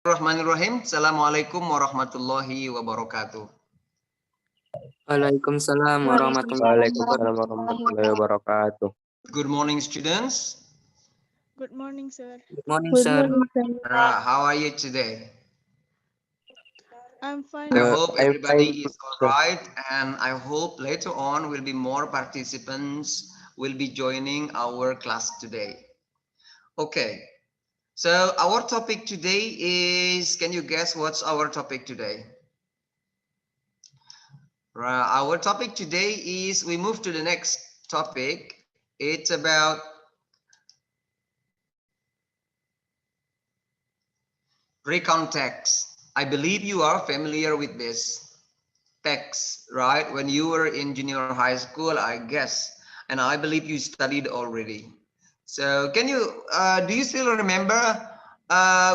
Bismillahirrahmanirrahim. Assalamualaikum warahmatullahi wabarakatuh. Waalaikumsalam warahmatullahi Waalaikumsalam warahmatullahi wabarakatuh. Good morning, students. Good morning, sir. Good morning, Good sir. morning, sir. How are you today? I'm fine. I hope I'm everybody fine, is all sir. right, and I hope later on will be more participants will be joining our class today. Okay, so our topic today is, can you guess what's our topic today? Our topic today is, we move to the next topic. It's about recount text. I believe you are familiar with this text, right? When you were in junior high school, I guess, and I believe you studied already. So can you, do you still remember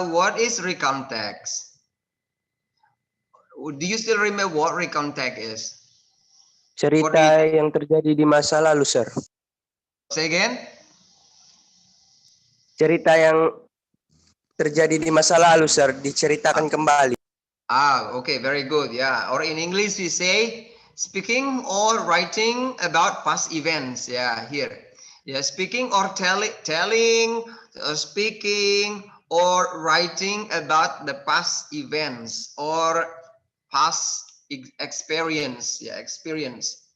what is recount text? Do you still remember what recount text is? What do you Cerita think? yang terjadi di masa lalu, sir. Say again? Cerita yang terjadi di masa lalu, sir, diceritakan kembali. Okay, very good. Yeah, or in English we say speaking or writing about past events. Yeah, here. Yeah, speaking or telling, speaking or writing about the past events or past experience. Yeah, experience.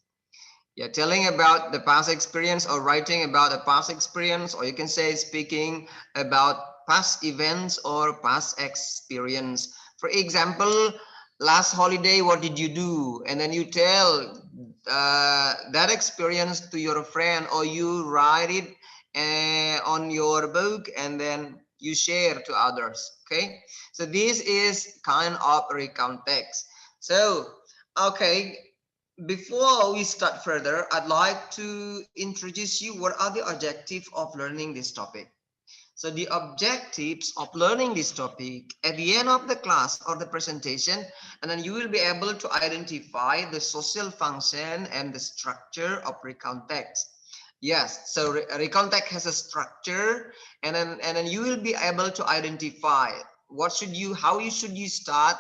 Yeah, telling about the past experience or writing about a past experience, or you can say speaking about past events or past experience. For example, last holiday, what did you do? And then you tell that experience to your friend, or you write it on your book and then you share to others. Okay, so this is kind of recount text. So, okay, before we start further, I'd like to introduce you what are the objectives of learning this topic. So the objectives of learning this topic at the end of the class or the presentation, and then you will be able to identify the social function and the structure of recount text. Yes, so recount text has a structure, and then you will be able to identify how you should start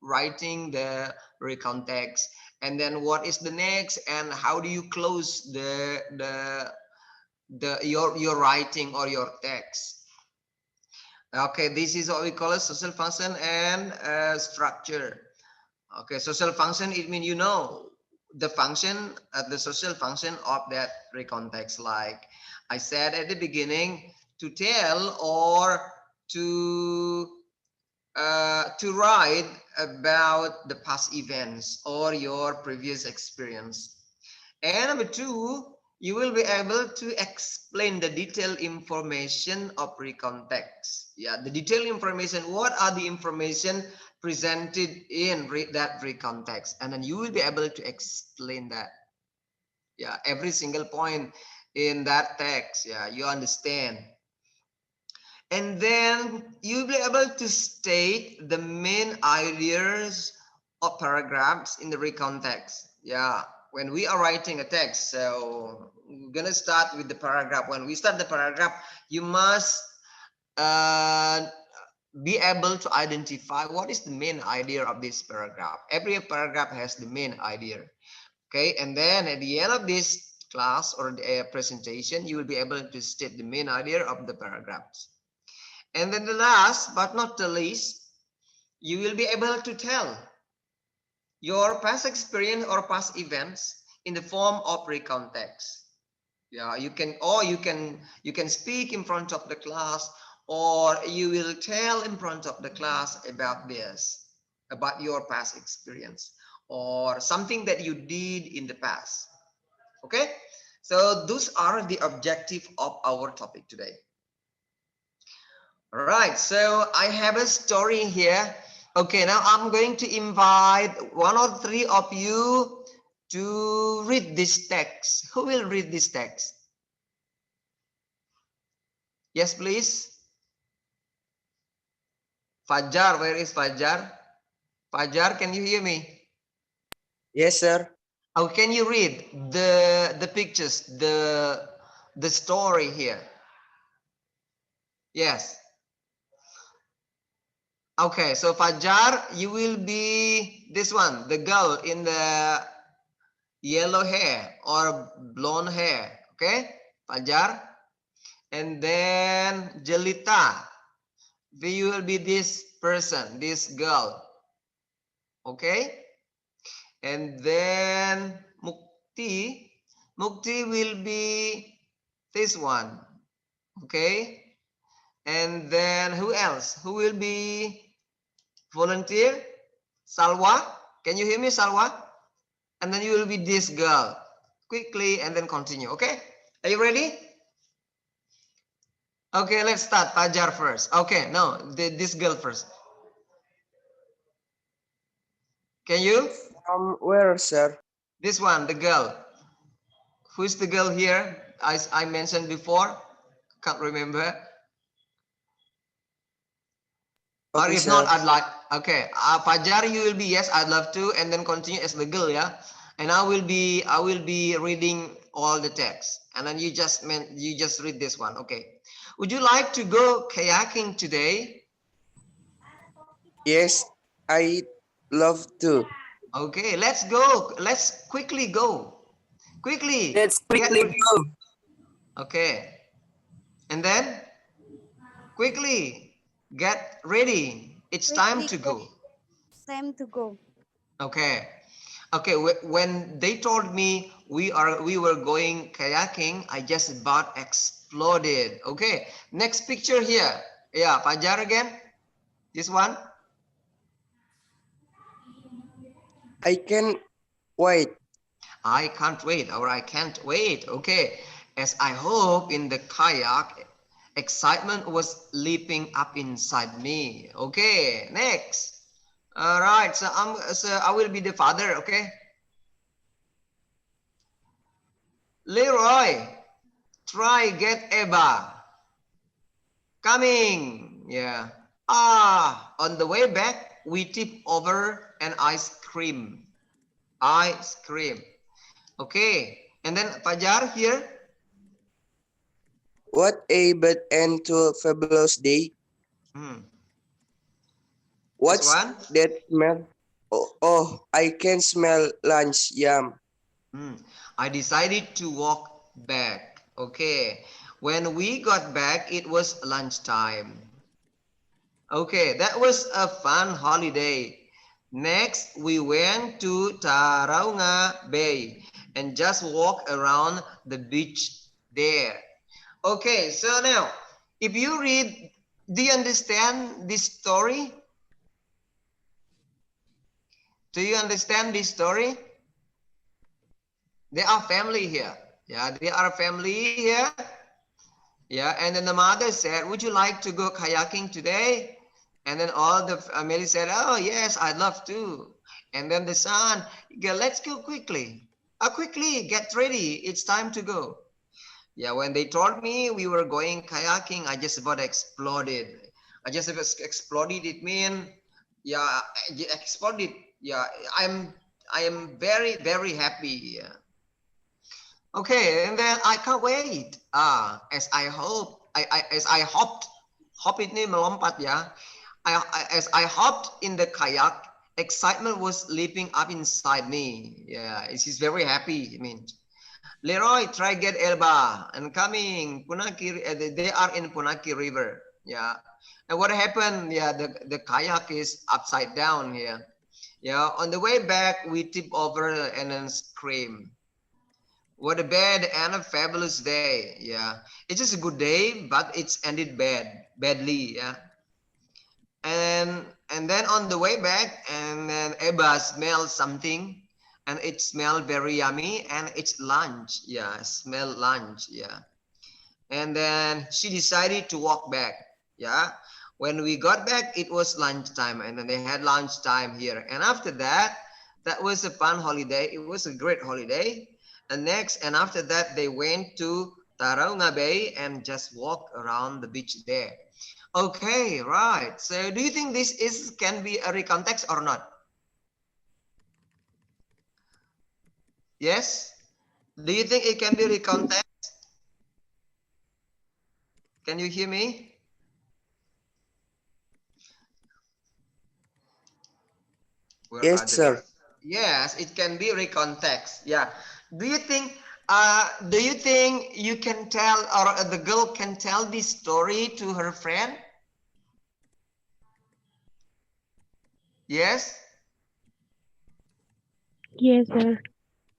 writing the recount text, and then what is the next, and how do you close your writing or your text. Okay, this is what we call a social function and structure. Okay, social function, it means the function, the social function of that recontext. Like I said at the beginning, to tell or to write about the past events or your previous experience. And number two, you will be able to explain the detailed information of recontext. Yeah, the detailed information. What are the information presented in that recontext? And then you will be able to explain that. Yeah, every single point in that text. Yeah, you understand. And then you'll be able to state the main ideas of paragraphs in the recontext. Yeah, when we are writing a text, so we're gonna start with the paragraph. When we start the paragraph, you must be able to identify what is the main idea of this paragraph. Every paragraph has the main idea. Okay, and then at the end of this class or the presentation, you will be able to state the main idea of the paragraphs. And then the last but not the least, you will be able to tell your past experience or past events in the form of recount text. Yeah, you can speak in front of the class, or you will tell in front of the class about this, about your past experience or something that you did in the past. Okay, so those are the objective of our topic today. All right, so I have a story here. Okay, now I'm going to invite one or three of you to read this text. Who will read this text? Yes, please. Fajar, where is Fajar? Fajar, can you hear me? Yes, sir. Oh, can you read the pictures, the story here? Yes. Okay, so Fajar, you will be this one, the girl in the yellow hair or blonde hair. Okay, Fajar. And then Jelita, you will be this person, this girl. Okay. And then Mukti will be this one. Okay. And then who else? Who will be volunteer? Salwa. Can you hear me, Salwa? And then you will be this girl. Quickly and then continue. Okay. Are you ready? Okay, let's start. Fajar first. Okay, no, this girl first. Can you? From where, sir? This one, the girl. Who's the girl here? As I mentioned before, can't remember. Or Okay, if not, sir. I'd like, okay, Fajar, you will be yes, I'd love to, and then continue as the girl, yeah. And I will be reading all the text, and then you just read this one, okay. Would you like to go kayaking today? Yes, I love to. Okay, let's go. Let's quickly go. Quickly, Let's get quickly ready. go. Okay, and then quickly get ready. It's time Quickly to go. go. Time to go. Okay. Okay, when they told me we were going kayaking, I just about exploded. Okay, next picture here. Yeah, Fajar again. This one. I can wait. I can't wait, or I can't wait. Okay, as I hope in the kayak, excitement was leaping up inside me. Okay, next. All right, so I will be the father. Okay, Leroy, try get Eba. Coming. Yeah. On the way back, we tip over an ice cream. Ice cream. Okay. And then Fajar here. What a bad end to a fabulous day. Hmm. This What's one. that smell? Oh, I can smell lunch. Yum. Hmm. I decided to walk back. Okay. When we got back, it was lunchtime. Okay, that was a fun holiday. Next, we went to Tauranga Bay and just walked around the beach there. Okay, so now, if you read, do you understand this story? Do you understand this story? They are family here. Yeah, they are a family here. Yeah, and then the mother said, would you like to go kayaking today? And then all the family said, oh, yes, I'd love to. And then the son, let's go quickly. Quickly, get ready. It's time to go. Yeah, when they told me we were going kayaking, I just about exploded. I just exploded. It mean, yeah, exploded. Yeah, I am very, very happy. Yeah. Okay, and then I can't wait. As I hope, as I hop ini melompat ya. As I hopped in the kayak, excitement was leaping up inside me. Yeah, she's very happy. I mean, Leroy, try get Elba and coming. Punaki, they are in Punaki River. Yeah, and what happened? Yeah, the kayak is upside down here. Yeah, on the way back, we tip over and then scream. What a bad and a fabulous day. Yeah. It's just a good day, but it's ended badly. Yeah. And then on the way back, and then Eba smelled something, and it smelled very yummy, and it's lunch. Yeah, smell lunch. Yeah. And then she decided to walk back. Yeah. When we got back, it was lunchtime, and then they had lunchtime here. And after that, that was a fun holiday. It was a great holiday. And after that, they went to Tauranga Bay and just walked around the beach there. Okay, right. So do you think this is can be a recontext or not? Yes? Do you think it can be recontext? Can you hear me? Where Yes, are the sir. Yes, it can be recontext. Yeah. Do you think you can tell, or the girl can tell this story to her friend? Yes? Yes, sir.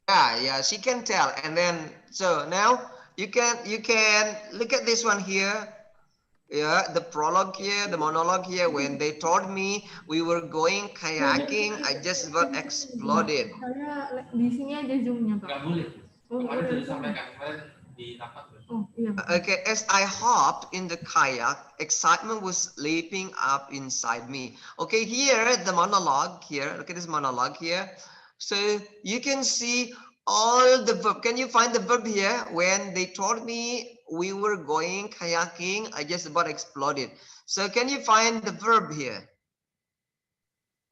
Yeah, she can tell. And then so now you can look at this one here. Yeah, the prologue here, the monologue here. When they told me we were going kayaking, I just got exploded. Saya di sini aja zoomnya Pak. Nggak boleh. Oh, kemarin sudah disampaikan kemarin di rapat. Oh iya. Okay, as I hopped in the kayak, excitement was leaping up inside me. Okay, here the monologue here. Look at this monologue here. So you can see all the verb. Can you find the verb here? When they told me we were going kayaking, I just about exploded. So can you find the verb here?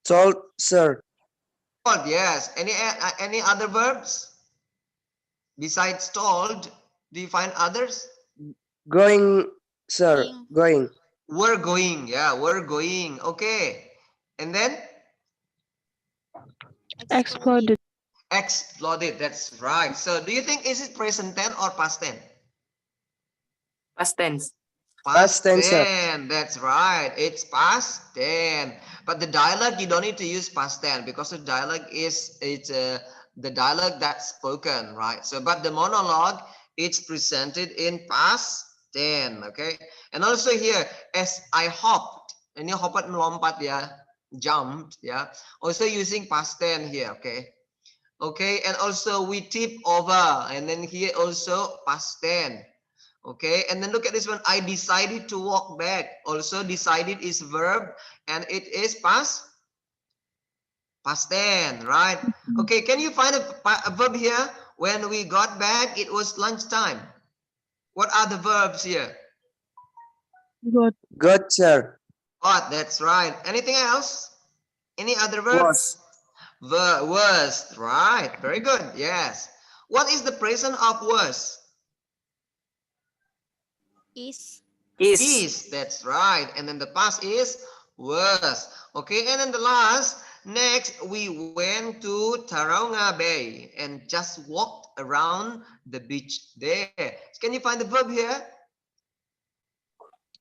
Told, sir. Told, yes. Any other verbs besides told? Do you find others? Going, sir. Going. Going. We're going. Yeah, we're going. Okay. And then Exploded. exploded. That's right. So do you think is it present tense or past tense? Past tense. Past tense, sir. tense. That's right. It's past tense. But the dialogue you don't need to use past tense because the dialogue is the dialogue that's spoken, right? So but the monologue it's presented in past tense. Okay. And also here as I hopped. Ini hoppat melompat ya, jumped ya. Also using past tense here. Okay. Okay, and also we tip over, and then here also past tense. Okay, and then look at this one. I decided to walk back. Also decided is verb, and it is past tense, right? Okay, can you find a verb here? When we got back, it was lunchtime. What are the verbs here? Got. Got, sir. Got, that's right. Anything else? Any other verbs? Was, right. Very good. Yes. What is the present of was? Is. Is, that's right. And then the past is was. Okay, and then the last, next we went to Taronga Bay and just walked around the beach there. Can you find the verb here?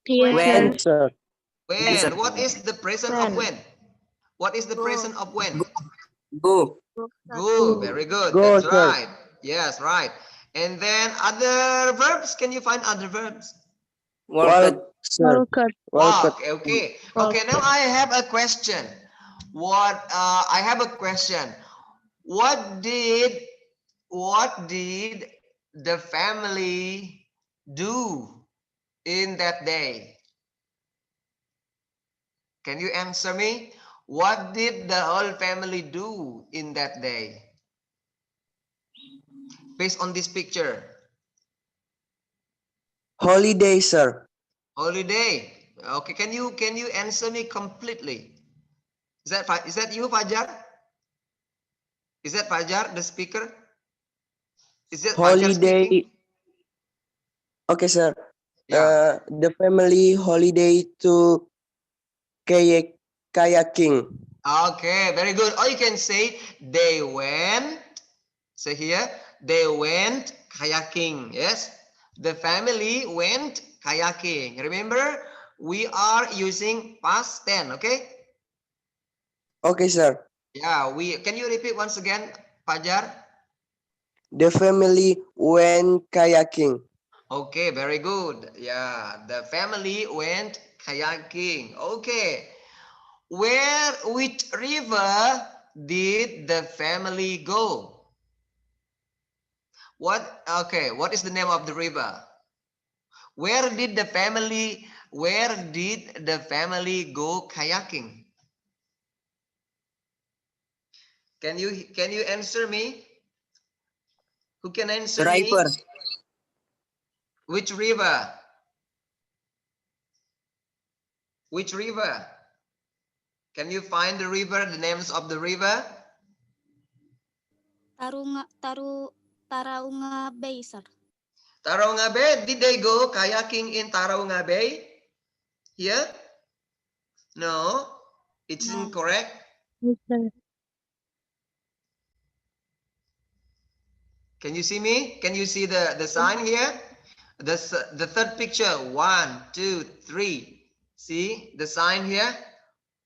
Yes, When. sir. When. Sir. What is the present of when? What is the Go. present of when? Go. Go. Very good. Go, That's sir. right. Yes, right. And then other verbs. Can you find other verbs? Walked. Walk, sir. Walked. Walk. Okay. Okay. Now I have a question. I have a question. What did the family do in that day? Can you answer me? What did the whole family do in that day? Based on this picture. Holiday, sir. Holiday. Okay, can you answer me completely? Is that you, Fajar? Is that Fajar, the speaker? Is that Fajar Holiday. speaking? Okay, sir. Yeah. The family holiday to kayaking. Okay, very good. Or you can say they went. Say here, they went kayaking. Yes, the family went kayaking. Remember, we are using past tense. Okay. Okay, sir. Yeah. Can you repeat once again, Fajar? The family went kayaking. Okay, very good. Yeah, the family went kayaking. Okay. Which river did the family go? Okay, what is the name of the river? Where did the family go kayaking? Can you answer me? Who can answer me? Driver. Which river? Which river? Can you find the river, the names of the river? Taraunga Bay, sir. Taronga Bay. Did they go kayaking in Taronga Bay? Here? No, it's No. incorrect. Yes, sir. Can you see me? Can you see the sign here? The third picture. 1, 2, 3. See the sign here?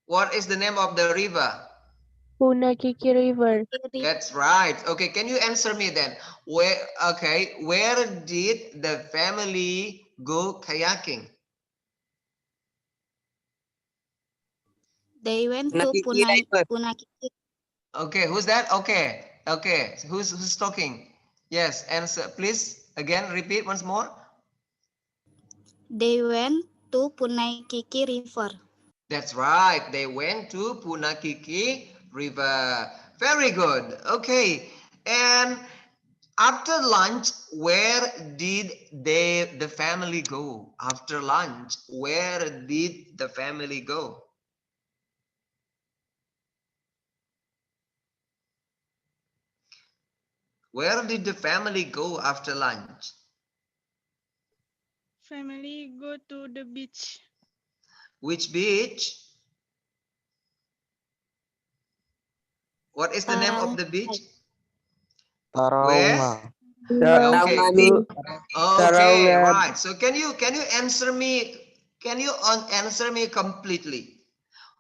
What is the name of the river? Punakiki River. That's right. Okay, can you answer me then? Where did the family go kayaking? They went to Punakiki River. Punakiki. Okay, who's that? Okay, okay. Who's talking? Yes, answer please. Again, repeat once more. They went to Punakiki River. That's right. They went to Punakiki River. Very good. Okay. And after lunch, where did the family go? After lunch, where did the family go? Where did the family go after lunch? Family go to the beach. Which beach? What is the name of the beach? Where? Taraunga. Okay. Taunga Itu Okay, Taraunga. right. So can you answer me? Can you answer me completely?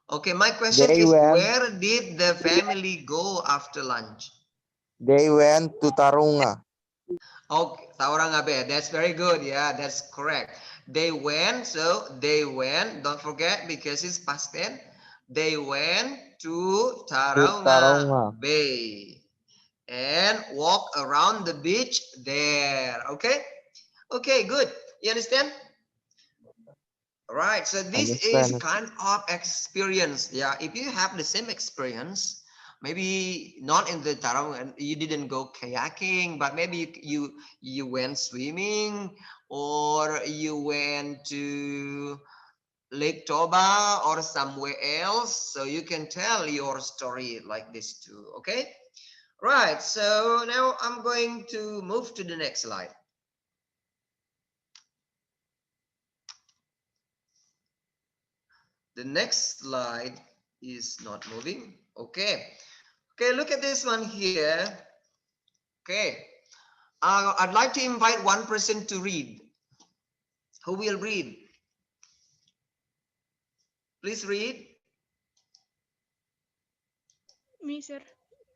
Okay, my question They is, went- where did the family go after lunch? They went to Tarunga. Okay, Tauranggabe. That's very good. Yeah, that's correct. They went. So they went. Don't forget because it's past tense. They went to Tauranga Tauranga. Bay and walk around the beach there. Okay. Okay. Good. You understand? Right, so this is Understand. kind of experience. Yeah, if you have the same experience, maybe not in the Tarong and you didn't go kayaking, but maybe you went swimming or you went to Lake Toba or somewhere else, so you can tell your story like this too. Okay, right. So now I'm going to move to the next slide. The next slide is not moving. Okay. Okay, look at this one here. Okay. I'd like to invite one person to read. Who will read? Please read. Me, sir.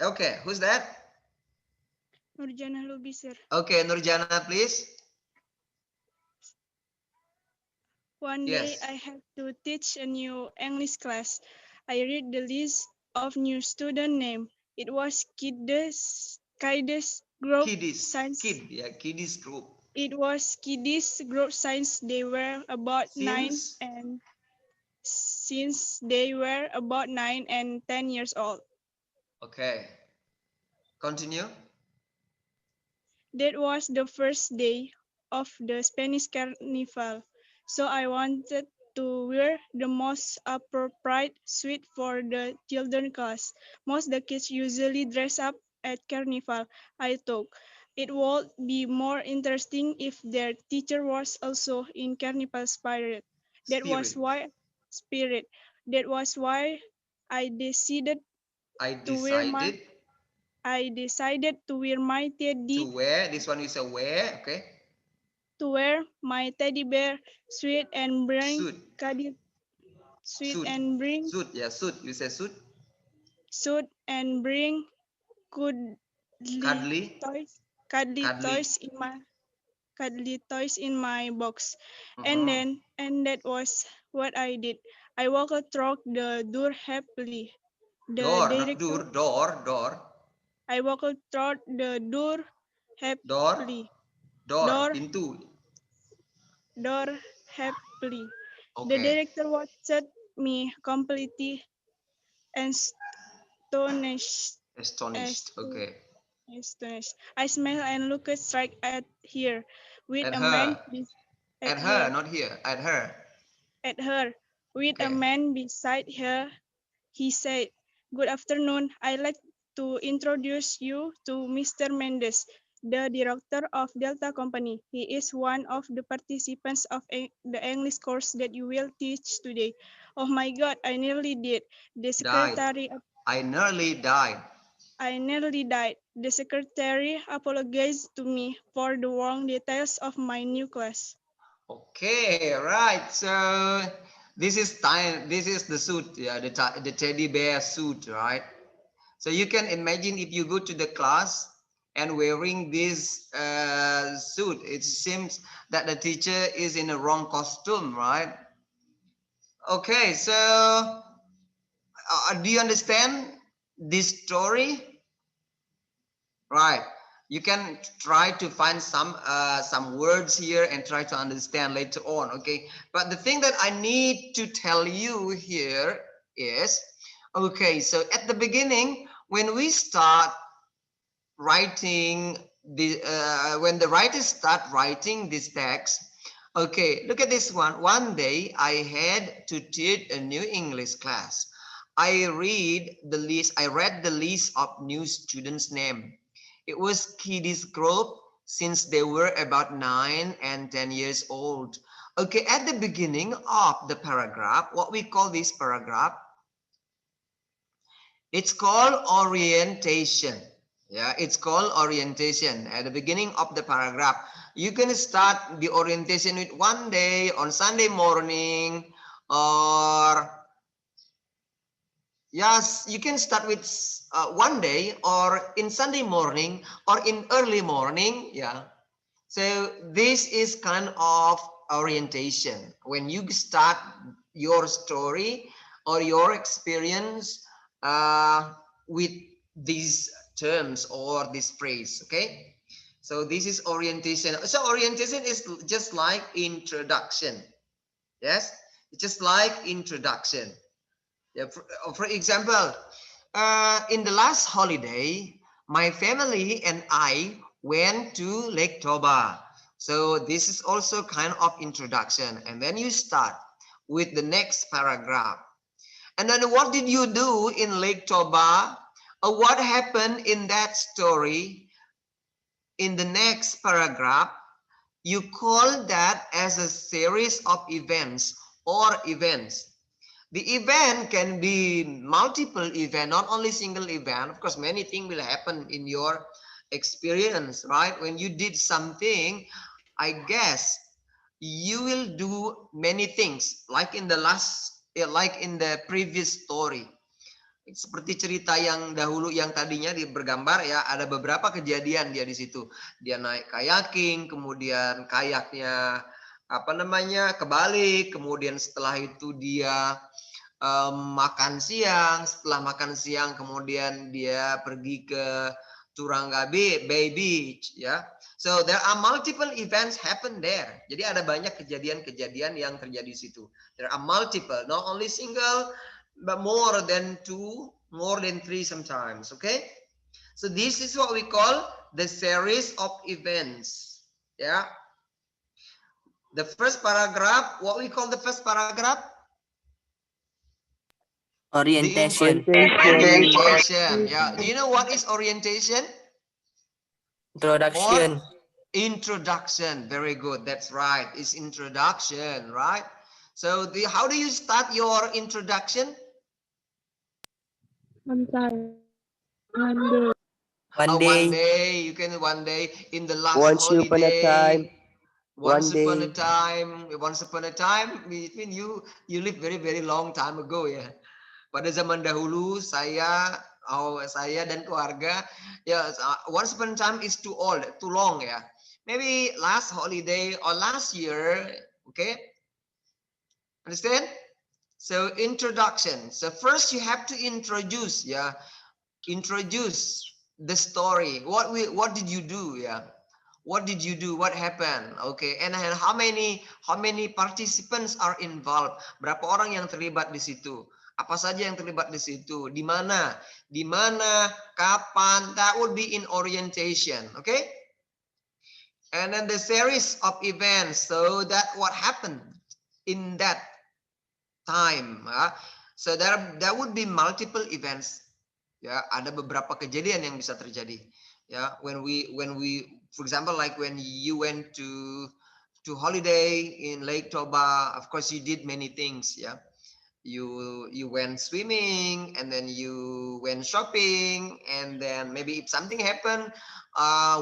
Okay, who's that? Nurjana Lubi, sir. Okay, Nurjana, please. One Yes. day I had to teach a new English class. I read the list of new student name. It was Kiddies Group Kiddies. Science. Kiddies group. It was Kiddies Group Science. They were about Since 9 and 10 years old. Okay. Continue. That was the first day of the Spanish Carnival, so I wanted to wear the most appropriate suit for the children class. Most the kids usually dress up at Carnival. I thought it would be more interesting if their teacher was also in Carnival spirit. That was why I decided I to wear my decided teddy to wear. This one is a wear. Okay. to wear my teddy bear suit and bring Suit. suit Suit. and bring Suit. Yeah, suit. You say suit. suit and bring cuddly Cuddly. toys Cuddly. cuddly toys in my box. Mhm. And that was what I did. I walked through the door happily. The Door, not director door. Door. Door. I walked through the door Door. happily. Door. Door Pintu. door happily. The Okay. director watched me completely astonished. Astonished. Asto- Okay. Astonished. I smiled and looked straight at her, with At a man her. at At her, her, not here. At her. at her, with a Okay. man beside her. He said, "Good afternoon. I'd like to introduce you to Mr. Mendes, the director of Delta Company. He is one of the participants of the English course that you will teach today." Oh my God, I nearly did. The Died. secretary I nearly died. I nearly died. The secretary apologized to me for the wrong details of my new class. Okay, right. So this is time. This is the suit, yeah, the teddy bear suit, right? So you can imagine if you go to the class and wearing this suit, it seems that the teacher is in a wrong costume, right? Okay, so do you understand this story? Right. You can try to find some words here and try to understand later on. Okay. But the thing that I need to tell you here is, okay, so at the beginning, when we start writing the when the writers start writing this text, okay, look at this one. One day I had to teach a new English class. I read the list of new students' name. It was kiddies group since they were about 9 and 10 years old. Okay, at the beginning of the paragraph, what we call this paragraph, it's called orientation. Yeah, it's called orientation. At the beginning of the paragraph, you can start the orientation with one day on Sunday morning, or yes, you can start with one day or in Sunday morning or in early morning. Yeah. So this is kind of orientation. When you start your story or your experience with these terms or this phrase, okay? So this is orientation. So orientation is just like introduction. Yes, it's just like introduction. Yeah, for example, in the last holiday, my family and I went to Lake Toba. So this is also kind of introduction. And then you start with the next paragraph. And then what did you do in Lake Toba? What happened in that story? In the next paragraph, you call that as a series of events or events. The event can be multiple event, not only single event. Of course, many things will happen in your experience, right? When you did something, I guess you will do many things, like in the like in the previous story. Seperti cerita yang dahulu yang tadinya bergambar ya, ada beberapa kejadian dia di situ. Dia naik kayaking, kemudian kayaknya apa namanya kebalik, kemudian setelah itu dia makan siang, setelah makan siang kemudian dia pergi ke Turangga Bay Beach ya. So there are multiple events happen there. Jadi ada banyak kejadian-kejadian yang terjadi di situ. There are multiple, not only single, but more than 2, more than 3 sometimes. Okay. So this is what we call the series of events. Yeah. The first paragraph, what we call the first paragraph? Orientation. Orientation. Yeah. Do you know what is orientation? Introduction. Introduction. Very good. That's right. It's introduction, right? So how do you start your introduction? One One day. day. You can one day in the last Once holiday. upon a time. Once One upon a day. time. Once upon a time. It means you live very very long time ago ya. Pada zaman dahulu saya dan keluarga ya, once upon a time is too old, too long ya. Maybe last holiday or last year, okay? Understand? So introduction. So first you have to introduce, yeah. Introduce the story. What did you do, yeah? What did you do? What happened? Okay. And how many participants are involved? Berapa orang yang terlibat di situ? Apa saja yang terlibat di situ? Di mana? Di mana? Kapan? That would be in orientation. Okay? And then the series of events. So that what happened in that time. So there would be multiple events. Ya, ada beberapa kejadian yang bisa terjadi. Ya, when we for example like when you went to holiday in Lake Toba, of course you did many things, ya. you went swimming, and then you went shopping, and then maybe if something happened,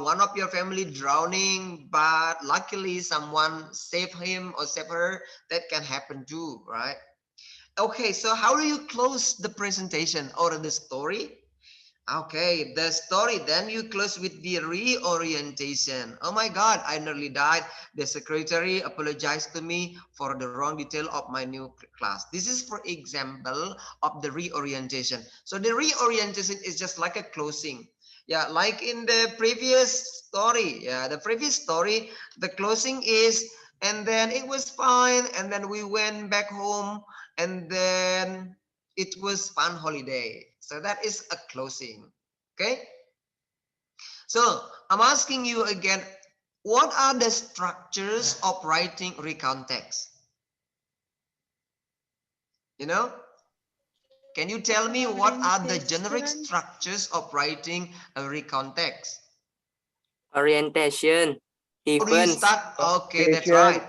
one of your family drowning, but luckily someone saved him or saved her, that can happen too, right? Okay, so how do you close the presentation or the story? Okay, the story, then you close with the reorientation. Oh my God, I nearly died. The secretary apologized to me for the wrong detail of my new class. This is for example of the reorientation. So the reorientation is just like a closing. Yeah, like in the previous story. Yeah, the previous story, the closing is, and then it was fine, and then we went back home, and then it was fun holiday. So that is a closing. Okay. So I'm asking you again, what are the structures of writing recount text? You know, can you tell me what are the generic structures of writing a recount text? Orientation. How do you Events. start? Okay, that's right.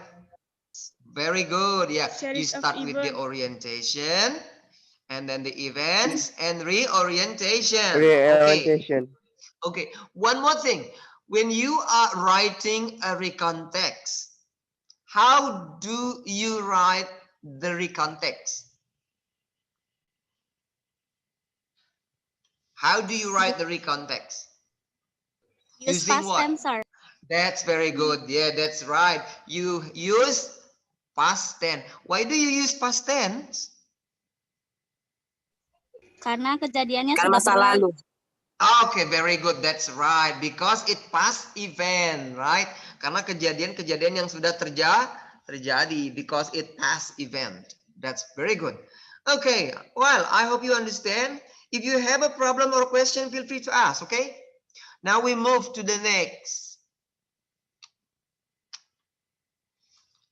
Very good. Yeah, you Series of start with the events. orientation, and then the events and reorientation. Okay. Reorientation. Okay. One more thing. When you are writing a recount text, how do you write the recount text? How do you write the recount text? Use Using past what? tense, sir. That's very good. Yeah, that's right. You use past tense. Why do you use past tense? Karena kejadiannya Kan sudah masa berlalu. lalu. Okay, very good. That's right. Because it past event, right? Karena kejadian-kejadian yang sudah terjadi. Because it past event. That's very good. Okay. Well, I hope you understand. If you have a problem or question, feel free to ask. Okay. Now we move to the next.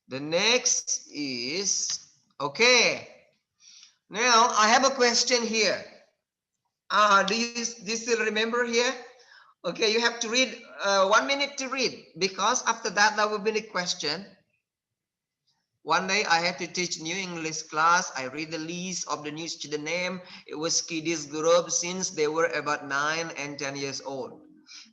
The next is, okay. Now I have a question here. Do you still remember here? Okay, you have to read 1 minute to read, because after that there will be a question. One day I had to teach new English class. I read the list of the new student name. It was kiddies group since they were about 9 and 10 years old.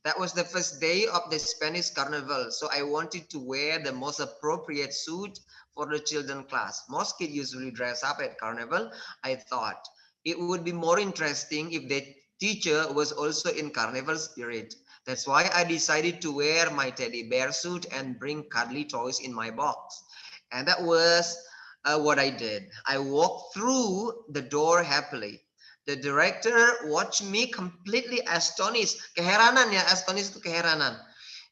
That was the first day of the Spanish Carnival. So I wanted to wear the most appropriate suit for the children class. Most kids usually dress up at Carnival. I thought it would be more interesting if the teacher was also in Carnival spirit. That's why I decided to wear my teddy bear suit and bring cuddly toys in my box. And that was what I did. I walked through the door happily. The director watched me completely astonished. Keheranan ya, astonished itu keheranan.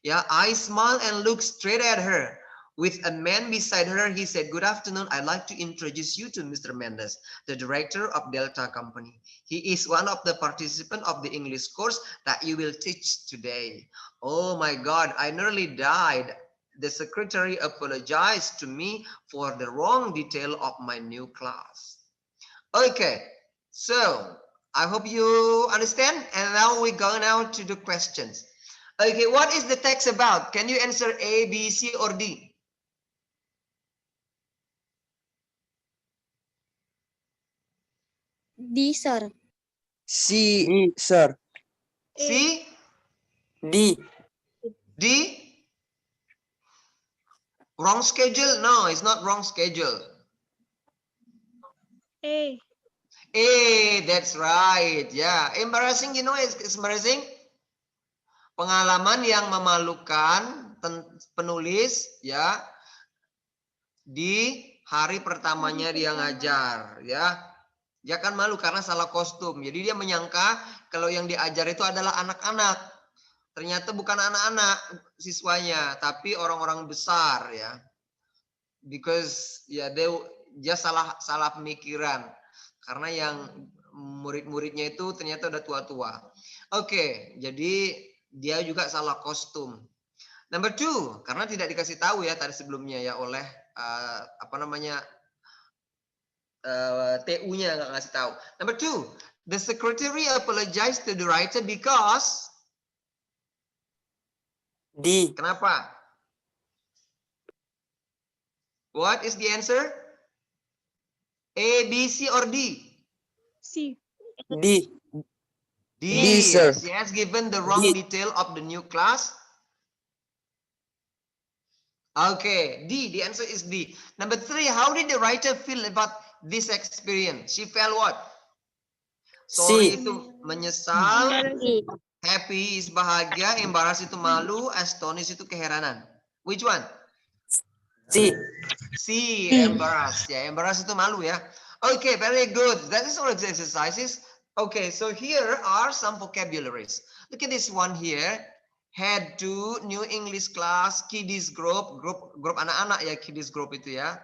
Yeah, I smiled and looked straight at her. With a man beside her, he said, "Good afternoon. I'd like to introduce you to Mr. Mendes, the director of Delta Company. He is one of the participants of the English course that you will teach today." Oh my God, I nearly died. The secretary apologized to me for the wrong detail of my new class. Okay, so I hope you understand. And now we go now to the questions. Okay, what is the text about? Can you answer A, B, C, or D? D, sir. C, D. sir. C, D. D? Wrong schedule? No, it's not wrong schedule. A. A, that's right. Yeah, embarrassing, you know, it's embarrassing. Pengalaman yang memalukan penulis, ya, di hari pertamanya dia ngajar, ya. Dia kan malu karena salah kostum. Jadi dia menyangka kalau yang diajar itu adalah anak-anak. Ternyata bukan anak-anak siswanya, tapi orang-orang besar, ya. Because ya dia salah pemikiran. Karena yang murid-muridnya itu ternyata udah tua-tua. Oke, jadi dia juga salah kostum. Number 2, karena tidak dikasih tahu ya tadi sebelumnya ya oleh TU-nya nggak ngasih tahu. Number 2, the secretary apologized to the writer because D. Kenapa? What is the answer? A, B, C, or D? C. D. D, sir. She has given the wrong detail of the new class. Okay, D. The answer is D. Number 3, how did the writer feel about this experience? She felt what? Sorry C. itu menyesal, C. happy is bahagia, embarrassed itu malu, astonished itu keheranan. Which one? C. C, embarrassed. Ya, embarrassed itu malu ya. Okay, very good. That is all the exercises. Okay, so here are some vocabularies. Look at this one here. Head to new English class, kiddies group anak-anak ya, kiddies group itu ya.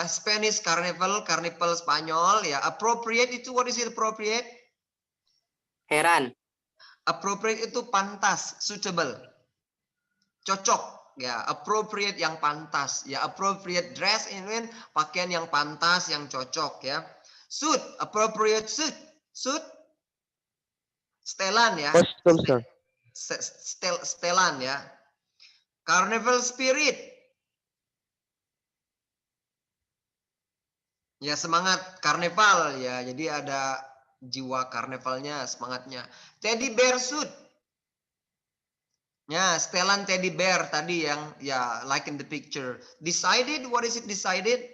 Spanish carnival Spanyol ya. Appropriate itu, what is it appropriate? Heran. Appropriate itu pantas, suitable, cocok ya. Appropriate yang pantas ya. Appropriate dress ini pakaian yang pantas, yang cocok ya. Suit, appropriate suit, setelan ya. Costume, sir. Setelan ya. Carnival spirit, ya semangat karnival ya. Jadi ada jiwa karnivalnya, semangatnya. Teddy bear suit. Ya, setelan teddy bear tadi yang ya like in the picture. Decided, what is it decided?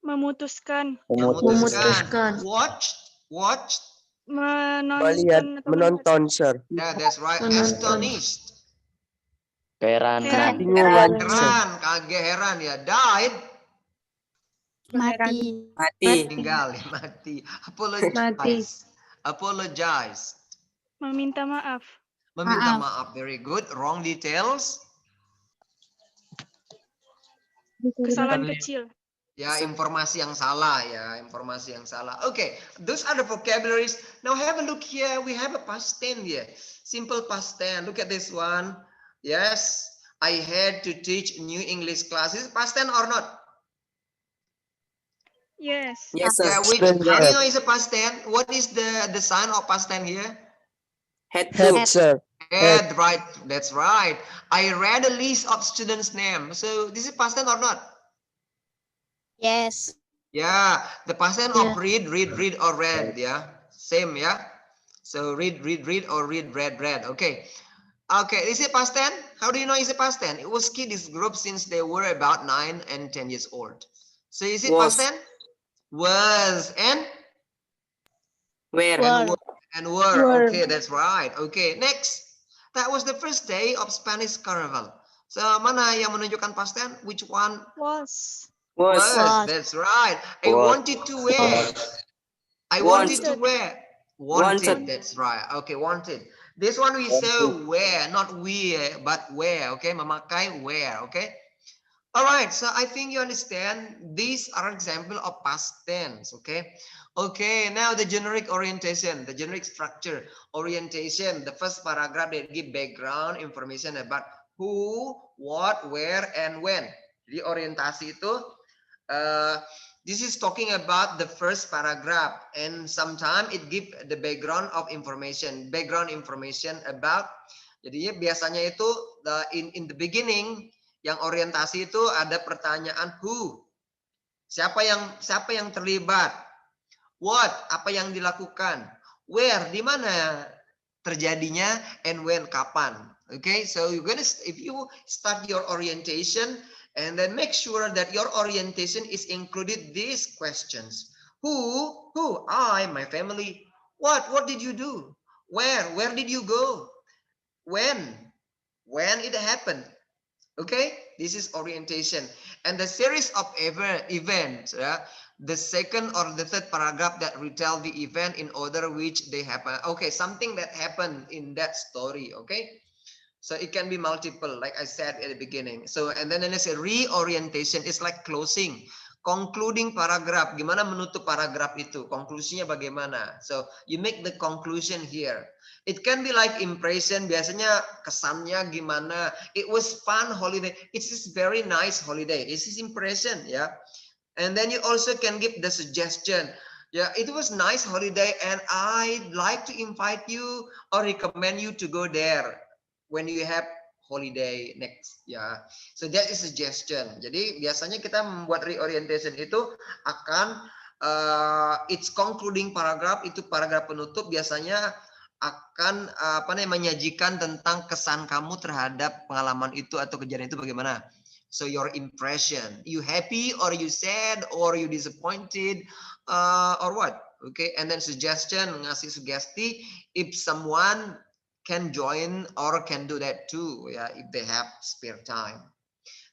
Memutuskan. Memutuskan. Watch. Melihat, menonton, sir. Yeah, that's right. Astonished. Heran. Kebingungan, sir. Heran, kaget, heran ya. Died. Mati. Tinggal, mati. Apologize. Meminta maaf. Meminta maaf. Very good. Wrong details. Kesalahan kecil. Ya, informasi yang salah ya, informasi yang salah. Okay, those are the vocabularies. Now have a look here. We have a past tense here. Simple past tense. Look at this one. Yes, I had to teach new English classes. Past tense or not? Yes. Yes, sir. Yeah, which, how do you know is a past tense? What is the sign of past tense here? Head Head, to. sir. Head, right. That's right. I read a list of students' names. So this is past tense or not? Yes. Yeah, the past tense of read or read. Yeah, same. Yeah. So read or read, read. Okay. Okay, is it past tense? How do you know it's a past tense? It was kids group since they were about 9 and 10 years old. So is it Was. past tense? Was and Where? were. Okay, that's right. Okay, next. That was the first day of Spanish Carnival. So mana yang menunjukkan past tense? Which one? Was. Was. That's right. I Was. wanted to wear. I wanted to wear. Wanted. That's right. Okay, wanted. This one we say wear, not wear, but wear. Okay, memakai, wear. Okay. All right. So I think you understand. These are example of past tense. Okay. Okay. Now the generic orientation, the generic structure, orientation. The first paragraph they give background information about who, what, where, and when. Jadi orientasi itu. This is talking about the first paragraph, and sometimes it give the background of information, about. Jadinya biasanya itu in the beginning, yang orientasi itu ada pertanyaan who, siapa yang terlibat, what, apa yang dilakukan, where, di mana terjadinya, and when, kapan. Okay, so if you start your orientation. And then make sure that your orientation is included these questions. Who, I, my family. What did you do? Where did you go? When it happened. Okay, this is orientation. And the series of events, the second or the third paragraph that retell the event in order which they happen. Okay, something that happened in that story. Okay. So it can be multiple, like I said at the beginning. So, and then there's a reorientation. It's like closing, concluding paragraph. Gimana menutup paragraph itu? Konklusinya bagaimana? So you make the conclusion here. It can be like impression. Biasanya kesannya gimana? It was fun holiday. It's just very nice holiday. This is impression, yeah. And then you also can give the suggestion. Yeah, it was nice holiday, and I'd like to invite you or recommend you to go there when you have holiday next, ya. So that is suggestion. Jadi biasanya kita membuat reorientation itu akan its concluding paragraph, itu paragraf penutup biasanya akan menyajikan tentang kesan kamu terhadap pengalaman itu atau kejadian itu bagaimana. So your impression, you happy or you sad or you disappointed or what? Okay, and then suggestion, ngasih sugesti if someone can join or can do that too, ya, if they have spare time.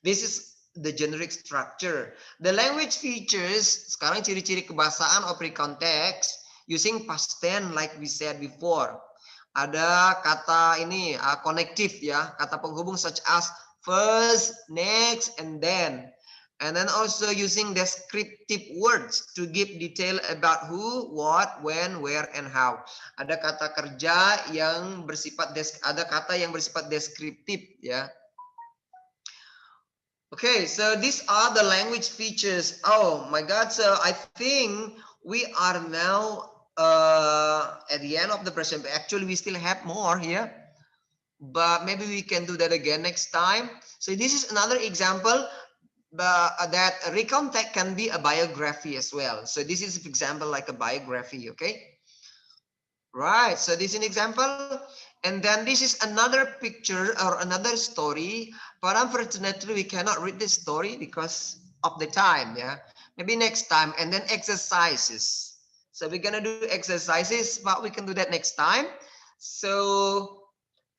This is the generic structure. The language features, sekarang ciri-ciri kebahasaan or pre-context using past tense like we said before. Ada kata ini connective ya, kata penghubung such as first, next, and then. And then also using descriptive words to give detail about who, what, when, where, and how. Ada kata kerja yang bersifat deskriptif ya. Okay, so these are the language features. Oh my God, so I think we are now at the end of the presentation. Actually, we still have more here, but maybe we can do that again next time. So this is another example that recount can be a biography as well. So this is an example like a biography, okay? Right, so this is an example. And then this is another picture or another story. But unfortunately, we cannot read this story because of the time, yeah? Maybe next time. And then exercises. So we're gonna do exercises, but we can do that next time. So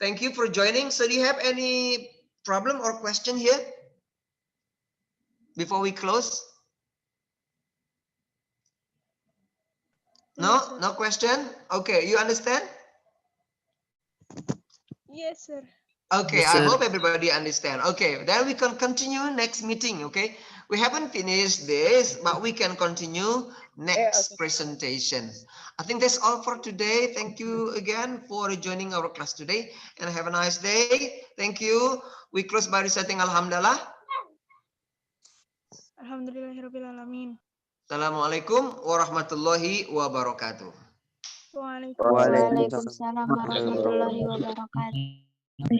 thank you for joining. So do you have any problem or question here before we close? No, no question? Okay, you understand? Yes, sir. Okay, Yes, I sir. hope everybody understand. Okay, then we can continue next meeting, okay? We haven't finished this, but we can continue next presentation. I think that's all for today. Thank you again for joining our class today and have a nice day. Thank you. We close by reciting Alhamdulillah. Alhamdulillahirrabbilalamin. Assalamualaikum warahmatullahi wabarakatuh. Waalaikumsalam. Waalaikumsalam warahmatullahi wabarakatuh.